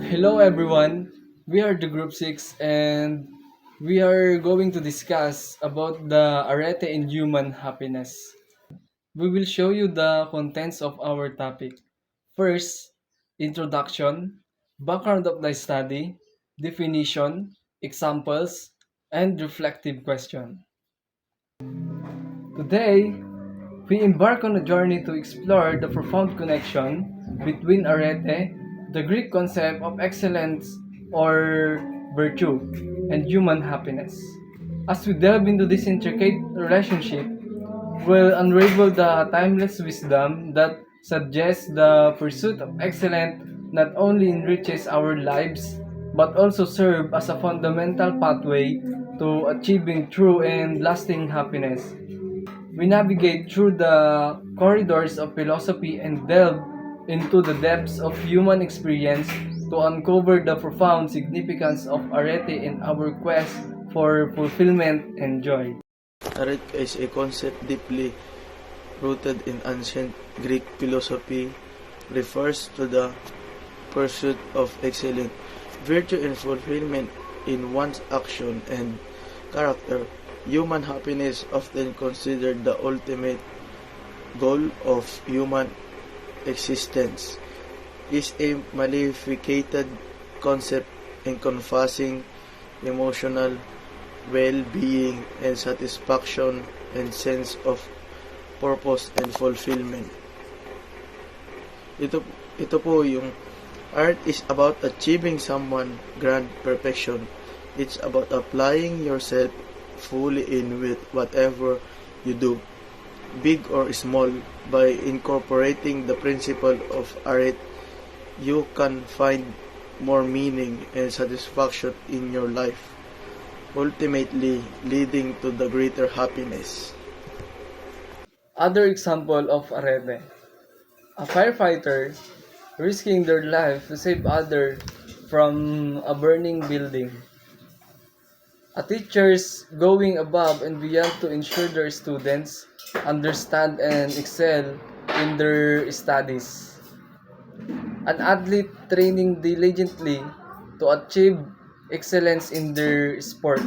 Hello everyone, we are the group 6 and we are going to discuss about the arete in human happiness. We will show you the contents of our topic. First, introduction, background of the study, definition, examples, and reflective question. Today, we embark on a journey to explore the profound connection between arete, the Greek concept of excellence or virtue, and human happiness. As we delve into this intricate relationship, we'll unravel the timeless wisdom that suggests the pursuit of excellence not only enriches our lives but also serve as a fundamental pathway to achieving true and lasting happiness. We navigate through the corridors of philosophy and delve into the depths of human experience to uncover the profound significance of arete in our quest for fulfillment and joy. Arete is a concept deeply rooted in ancient Greek philosophy, refers to the pursuit of excellence, virtue and fulfillment in one's action and character. Human happiness, often considered the ultimate goal of human existence, is a malificated concept encompassing emotional well-being and satisfaction and sense of purpose and fulfillment. Ito, ito po yung art is about achieving someone grand perfection. It's about applying yourself fully in with whatever you do, big or small. By incorporating the principle of art, you can find more meaning and satisfaction in your life, ultimately leading to the greater happiness. Other example of arete. A firefighter risking their life to save others from a burning building. A teachers going above and beyond to ensure their students understand and excel in their studies. An athlete training diligently to achieve excellence in their sport.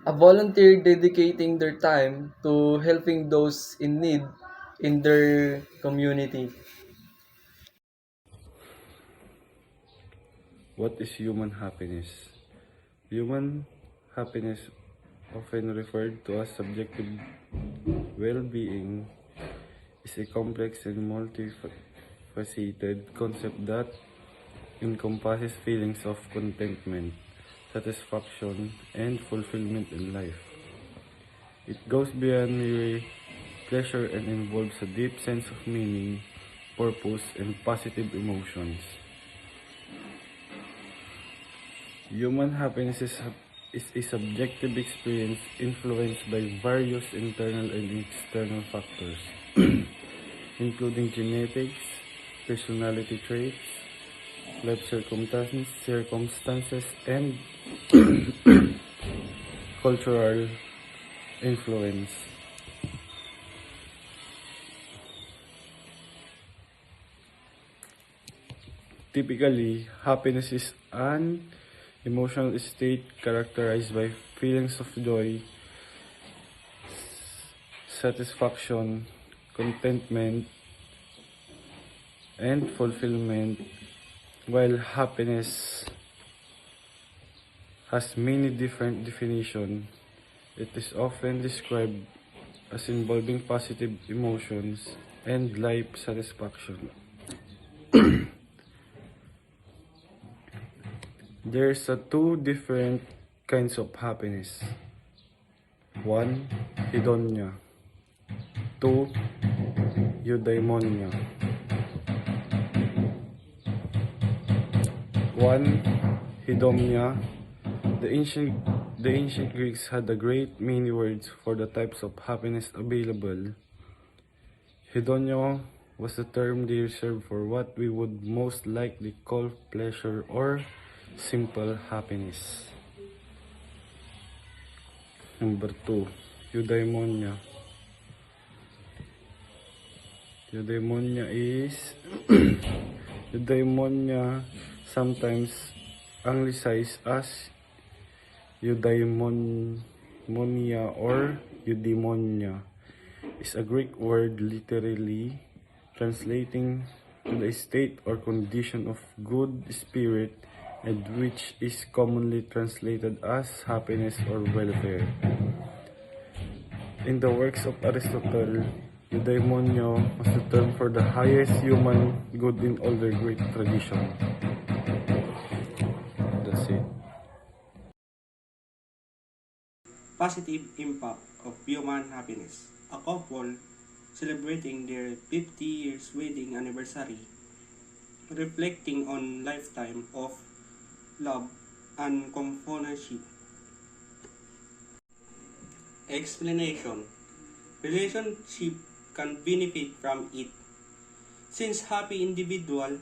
A volunteer dedicating their time to helping those in need in their community. What is human happiness? Human happiness, often referred to as subjective well-being, is a complex and multifaceted concept that encompasses feelings of contentment, satisfaction, and fulfillment in life. It goes beyond mere pleasure and involves a deep sense of meaning, purpose, and positive emotions. Human happiness is a subjective experience influenced by various internal and external factors, including genetics, personality traits, life circumstances, and cultural influence. Typically, happiness is an emotional state characterized by feelings of joy, satisfaction, contentment, and fulfillment, while happiness has many different definitions. It is often described as involving positive emotions and life satisfaction. There's two different kinds of happiness. One, hedonia. Two, eudaimonia. One, hedonia. The ancient Greeks had a great many words for the types of happiness available. Hedonia was the term they reserved for what we would most likely call pleasure or simple happiness. Number 2, eudaimonia. Eudaimonia is Eudaimonia, sometimes anglicized as eudaimonia or eudaimonia, is a Greek word literally translating to the state or condition of good spirit, and which is commonly translated as happiness or welfare. In the works of Aristotle, eudaimonia was the term for the highest human good in all the Greek tradition. That's it. Positive impact of human happiness. A couple celebrating their 50 years wedding anniversary, reflecting on lifetime of love and companionship. Explanation. Relationship can benefit from it, since happy individuals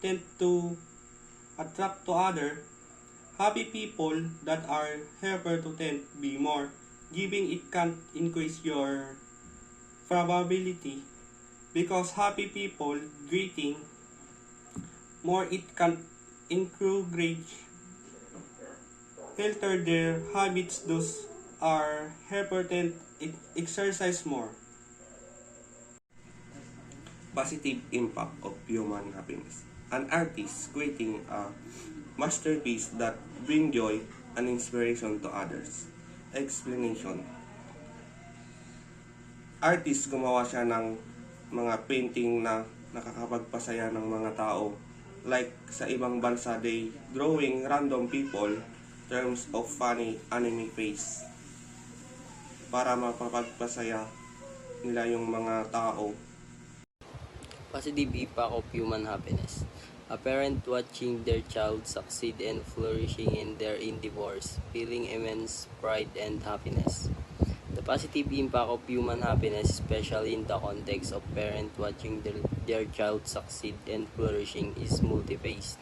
tend to attract to other happy people that are helper to tend be more, giving it can increase your probability, because happy people greeting more it can encourage filter their habits, those are helper tend exercise more. Positive impact of human happiness. An artist creating a masterpiece that bring joy and inspiration to others. Explanation. Artist, gumawa siya ng mga painting na nakakapagpasaya ng mga tao. Like sa ibang bansa, they drawing random people terms of funny anime face para mapapagpasaya nila yung mga tao. Positive impact of human happiness. A parent watching their child succeed and flourishing in their endeavors, feeling immense pride and happiness. The positive impact of human happiness, especially in the context of parent watching their child succeed and flourishing, is multi-phased.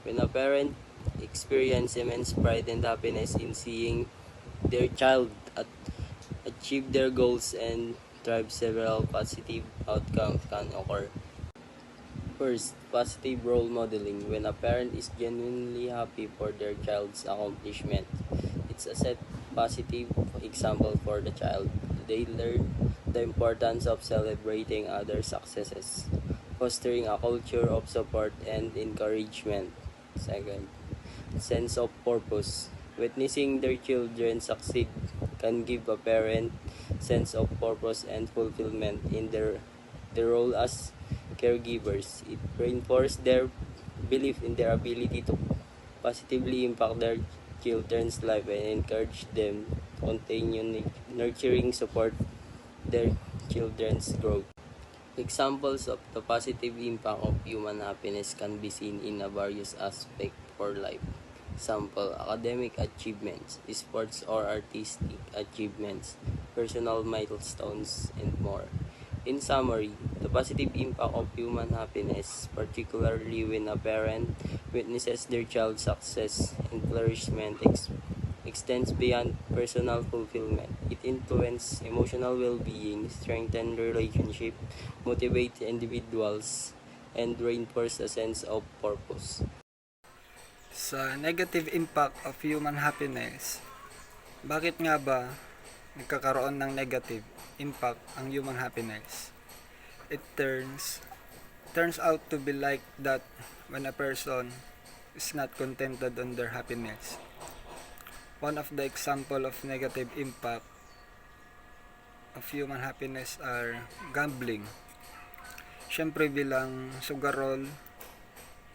When a parent experiences immense pride and happiness in seeing their child achieve their goals and thrive, several positive outcomes can occur. First, positive role modeling. When a parent is genuinely happy for their child's accomplishment, it's a set positive example for the child. They learn the importance of celebrating other successes, fostering a culture of support and encouragement. Second, sense of purpose. Witnessing their children succeed can give a parent sense of purpose and fulfillment in their role as caregivers. It reinforces their belief in their ability to positively impact their children's life and encourage them to continue nurturing support their children's growth. Examples of the positive impact of human happiness can be seen in a various aspects for life. Example, academic achievements, sports or artistic achievements, personal milestones, and more. In summary, the positive impact of human happiness, particularly when a parent witnesses their child's success and flourishment, extends beyond personal fulfillment. It influences emotional well-being, strengthens relationship, motivates individuals, and reinforces a sense of purpose. Sa negative impact of human happiness, bakit nga ba nagkakaroon ng negative impact ang human happiness? It turns out to be like that when a person is not contented on their happiness. One of the example of negative impact of human happiness are gambling. Siyempre bilang sugarol,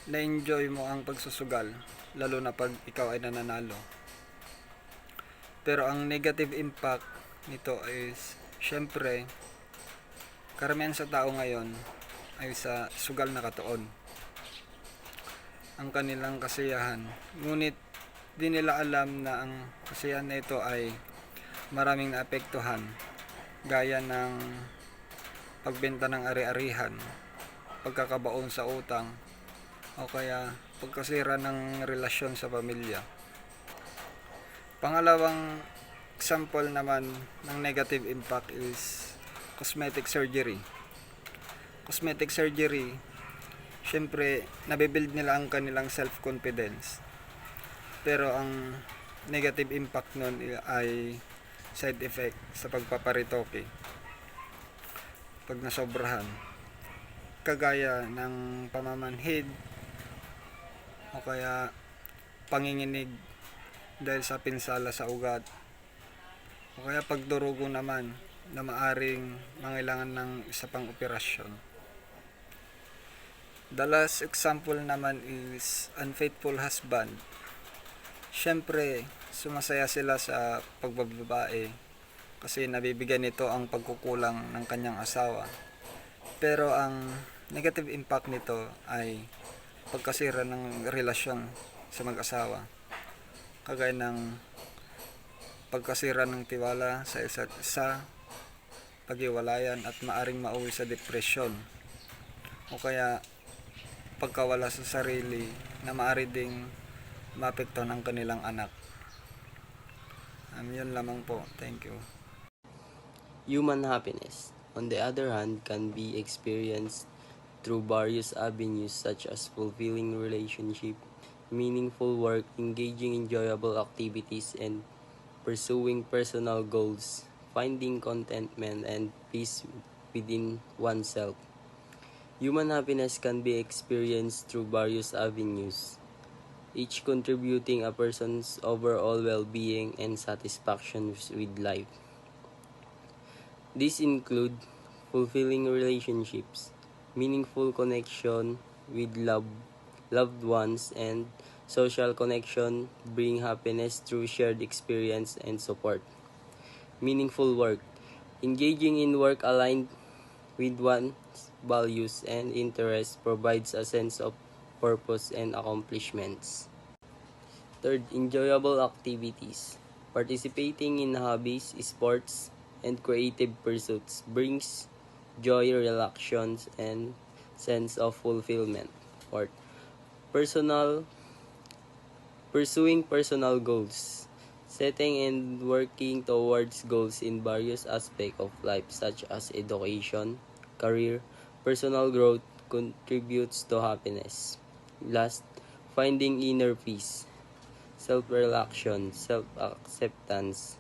na-enjoy mo ang pagsusugal, lalo na pag ikaw ay nananalo. Pero ang negative impact nito is, syempre, karamihan sa tao ngayon ay sa sugal na katuon ang kanilang kasiyahan. Ngunit di nila alam na ang kasiyahan na ito ay maraming naapektuhan, gaya ng pagbenta ng ari-arihan, pagkakabaon sa utang, o kaya pagkasira ng relasyon sa pamilya. Pangalawang example naman ng negative impact is cosmetic surgery. Cosmetic surgery, syempre, nabibuild nila ang kanilang self-confidence. Pero ang negative impact nun ay side effect sa pagpaparitoke pag nasobrahan. Kagaya ng pamamanhid o kaya panginginig dahil sa pinsala sa ugat o kaya pagdurugo naman na maaring mangailangan ng isa pang operasyon. The last example naman is unfaithful husband. Siyempre, sumasaya sila sa pagbababae kasi nabibigyan nito ang pagkukulang ng kanyang asawa. Pero ang negative impact nito ay pagkasira ng relasyon sa mag-asawa. Kagaya ng pagkasira ng tiwala sa isa't isa, paghiwalayan at maaring mauwi sa depresyon. O kaya pagkawala sa sarili na maari ding maapekto ng kanilang anak. Yun lamang po. Thank you. Human happiness, on the other hand, can be experienced through various avenues such as fulfilling relationship, meaningful work, engaging in enjoyable activities, and pursuing personal goals, finding contentment and peace within oneself. Human happiness can be experienced through various avenues, each contributing a person's overall well-being and satisfaction with life. These include fulfilling relationships, meaningful connection with loved ones, and social connection bring happiness through shared experience and support. Meaningful work, engaging in work aligned with one's values and interests provides a sense of purpose and accomplishments. Third, enjoyable activities. Participating in hobbies, sports, and creative pursuits brings joy, relaxation, and sense of fulfillment. Fourth, pursuing personal goals. Setting and working towards goals in various aspects of life such as education, career, personal growth contributes to happiness. Last, finding inner peace, self-relaxation, self-acceptance,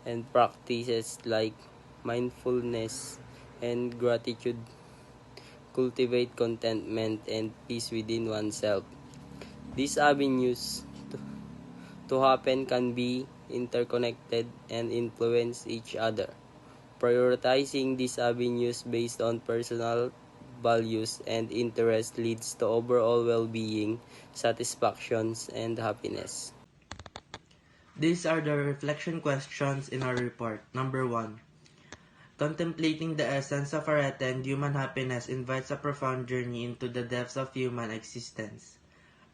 and practices like mindfulness and gratitude cultivate contentment and peace within oneself. These avenues to happen can be interconnected and influence each other. Prioritizing these avenues based on personal values and interests leads to overall well-being, satisfactions, and happiness. These are the reflection questions in our report. Number 1. Contemplating the essence of Arete and human happiness invites a profound journey into the depths of human existence.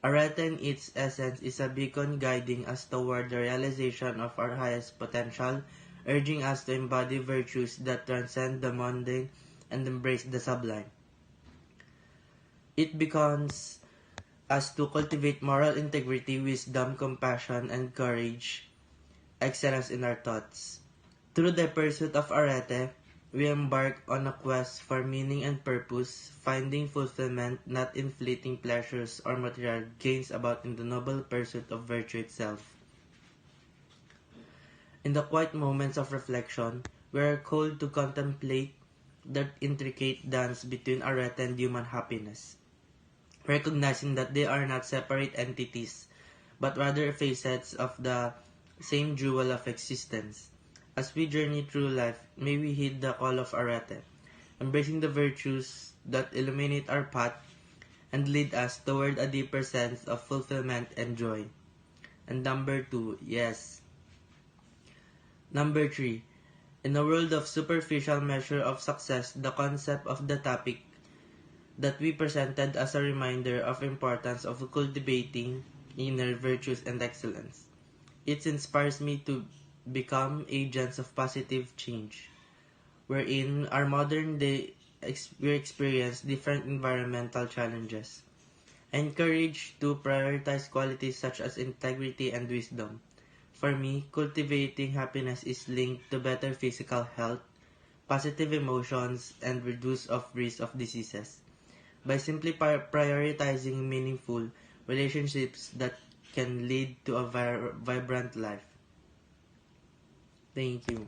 Arete in its essence is a beacon guiding us toward the realization of our highest potential, urging us to embody virtues that transcend the mundane and embrace the sublime. It beckons us to cultivate moral integrity, wisdom, compassion, and courage, excellence in our thoughts. Through the pursuit of Arete, we embark on a quest for meaning and purpose, finding fulfillment not in fleeting pleasures or material gains but in the noble pursuit of virtue itself. In the quiet moments of reflection, we are called to contemplate the intricate dance between Arete and human happiness, recognizing that they are not separate entities, but rather facets of the same jewel of existence. As we journey through life, may we heed the call of Arete, embracing the virtues that illuminate our path and lead us toward a deeper sense of fulfillment and joy. And number 2, yes. Number 3, in a world of superficial measure of success, the concept of the topic that we presented as a reminder of importance of cultivating inner virtues and excellence. It inspires me to become agents of positive change, wherein our modern day we experience different environmental challenges. Encourage to prioritize qualities such as integrity and wisdom. For me, cultivating happiness is linked to better physical health, positive emotions, and reduce of risk of diseases. by simply prioritizing meaningful relationships that can lead to a vibrant life. Thank you.